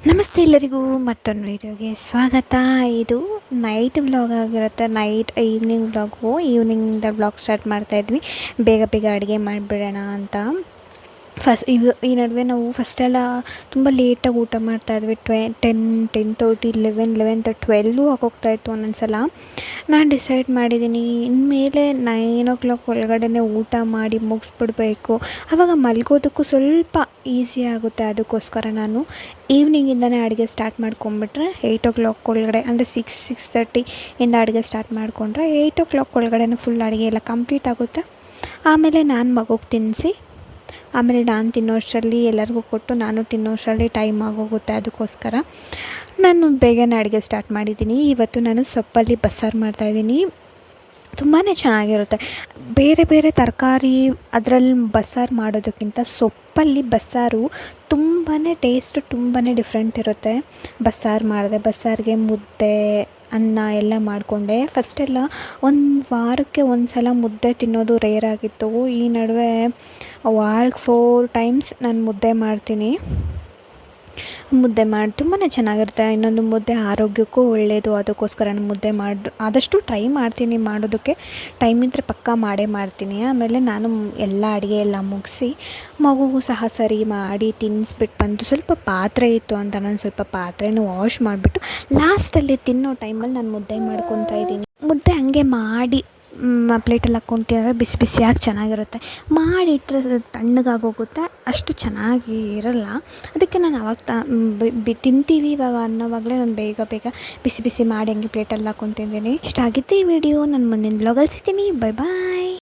ನಮಸ್ತೆ ಎಲ್ಲರಿಗೂ ಮತ್ತೊಂದು ವೀಡಿಯೋಗೆ ಸ್ವಾಗತ. ಇದು ನೈಟ್ ವ್ಲಾಗ್ ಆಗಿರುತ್ತೆ. Evening vlog. ಈವ್ನಿಂಗಿಂದ ವ್ಲಾಗ್ ಸ್ಟಾರ್ಟ್ ಮಾಡ್ತಾಯಿದ್ವಿ. ಬೇಗ ಬೇಗ ಅಡುಗೆ ಮಾಡಿಬಿಡೋಣ ಅಂತ. ಈ ನಡುವೆ ನಾವು ಫಸ್ಟೆಲ್ಲ ತುಂಬ ಲೇಟಾಗಿ ಊಟ ಮಾಡ್ತಾಯಿದ್ವಿ. 10:30 11 ಆಗೋಗ್ತಾಯಿತ್ತು ಒಂದೊಂದು ಸಲ. ನಾನು ಡಿಸೈಡ್ ಮಾಡಿದ್ದೀನಿ, ಇನ್ಮೇಲೆ 9 ಒಳಗಡೆ ಊಟ ಮಾಡಿ ಮುಗಿಸ್ಬಿಡ್ಬೇಕು. ಆವಾಗ ಮಲ್ಗೋದಕ್ಕೂ ಸ್ವಲ್ಪ ಈಸಿ ಆಗುತ್ತೆ. ಅದಕ್ಕೋಸ್ಕರ ನಾನು ಈವ್ನಿಂಗಿಂದನೇ ಅಡುಗೆ ಸ್ಟಾರ್ಟ್ ಮಾಡ್ಕೊಂಬಿಟ್ರೆ 8 ಒಳಗಡೆ, ಅಂದರೆ 6:30 ಅಡುಗೆ ಸ್ಟಾರ್ಟ್ ಮಾಡಿಕೊಂಡ್ರೆ 8 ಒಳಗಡೆ ಫುಲ್ ಅಡುಗೆ ಎಲ್ಲ ಕಂಪ್ಲೀಟ್ ಆಗುತ್ತೆ. ಆಮೇಲೆ ನಾನು ಮಗುಗೆ ತಿನ್ನಿಸಿ, ಆಮೇಲೆ ನಾನು ತಿನ್ನೋಷ್ಟರಲ್ಲಿ ಎಲ್ಲರಿಗೂ ಕೊಟ್ಟು ನಾನು ತಿನ್ನೋಷ್ಟರಲ್ಲಿ ಟೈಮ್ ಆಗೋಗುತ್ತೆ. ಅದಕ್ಕೋಸ್ಕರ ನಾನು ಬೇಗನೆ ಅಡುಗೆ ಸ್ಟಾರ್ಟ್ ಮಾಡಿದ್ದೀನಿ. ಇವತ್ತು ನಾನು ಸೊಪ್ಪಲ್ಲಿ ಬಸ್ಸಾರು ಮಾಡ್ತಾಯಿದ್ದೀನಿ. ತುಂಬಾ ಚೆನ್ನಾಗಿರುತ್ತೆ. ಬೇರೆ ಬೇರೆ ತರಕಾರಿ ಅದರಲ್ಲಿ ಬಸ್ಸಾರು ಮಾಡೋದಕ್ಕಿಂತ ಸೊಪ್ಪಲ್ಲಿ ಬಸ್ಸಾರು ತುಂಬಾ ಟೇಸ್ಟ್ ತುಂಬಾ ಡಿಫ್ರೆಂಟ್ ಇರುತ್ತೆ. ಬಸ್ಸಾರಿಗೆ ಮುದ್ದೆ ಅನ್ನ ಎಲ್ಲ ಮಾಡಿಕೊಂಡೆ. ಫಸ್ಟೆಲ್ಲ ಒಂದು ವಾರಕ್ಕೆ ಒಂದು ಸಲ ಮುದ್ದೆ ತಿನ್ನೋದು ರೇರ್ ಆಗಿತ್ತು. ಈ ನಡುವೆ ವಾರಕ್ಕೆ 4 ಟೈಮ್ಸ್ ನಾನು ಮುದ್ದೆ ಮಾಡ್ತೀನಿ. ಮುದ್ದೆ ಮಾಡಿ ತುಂಬಾ ಚೆನ್ನಾಗಿರುತ್ತೆ. ಇನ್ನೊಂದು ಮುದ್ದೆ ಆರೋಗ್ಯಕ್ಕೂ ಒಳ್ಳೆಯದು. ಅದಕ್ಕೋಸ್ಕರ ನಾನು ಮುದ್ದೆ ಆದಷ್ಟು ಟ್ರೈ ಮಾಡ್ತೀನಿ ಮಾಡೋದಕ್ಕೆ. ಟೈಮ್ ಇದ್ದರೆ ಪಕ್ಕಾ ಮಾಡೇ ಮಾಡ್ತೀನಿ. ಆಮೇಲೆ ನಾನು ಎಲ್ಲ ಅಡುಗೆ ಎಲ್ಲ ಮುಗಿಸಿ ಮಗುಗೂ ಸಹ ಸರಿ ಮಾಡಿ ತಿನ್ನಿಸ್ಬಿಟ್ಟು ಬಂದು ಸ್ವಲ್ಪ ಪಾತ್ರೆ ಇತ್ತು ಅಂತ ನಾನು ಸ್ವಲ್ಪ ಪಾತ್ರೆನೂ ವಾಶ್ ಮಾಡಿಬಿಟ್ಟು ಲಾಸ್ಟಲ್ಲಿ ತಿನ್ನೋ ಟೈಮಲ್ಲಿ ನಾನು ಮುದ್ದೆ ಮಾಡ್ಕೊತಾ ಇದ್ದೀನಿ. ಮುದ್ದೆ ಹಾಗೆ ಮಾಡಿ ಪ್ಲೇಟಲ್ಲಿ ಹಾಕ್ಕೊಂತಿದ್ರೆ ಬಿಸಿ ಬಿಸಿಯಾಗಿ ಚೆನ್ನಾಗಿರುತ್ತೆ. ಮಾಡಿಟ್ಟರೆ ತಣ್ಣಗಾಗೋಗುತ್ತೆ, ಅಷ್ಟು ಚೆನ್ನಾಗಿ ಇರಲ್ಲ. ಅದಕ್ಕೆ ನಾನು ಆವಾಗ ತಿಂತೀವಿ ಇವಾಗ ಅನ್ನೋವಾಗಲೇ ನಾನು ಬೇಗ ಬಿಸಿ ಬಿಸಿ ಮಾಡಿ ಹಂಗೆ ಪ್ಲೇಟಲ್ಲಿ ಹಾಕ್ಕೊಂಡು ತಿಂತೀನಿ. ಇಷ್ಟ ಆಗಿತ್ತು ಈ ವಿಡಿಯೋ. ನಾನು ಮುಂದಿನ ವ್ಲಾಗಲ್ಲಿ ಸಿಗ್ತೀನಿ. ಬೈ ಬಾಯ್.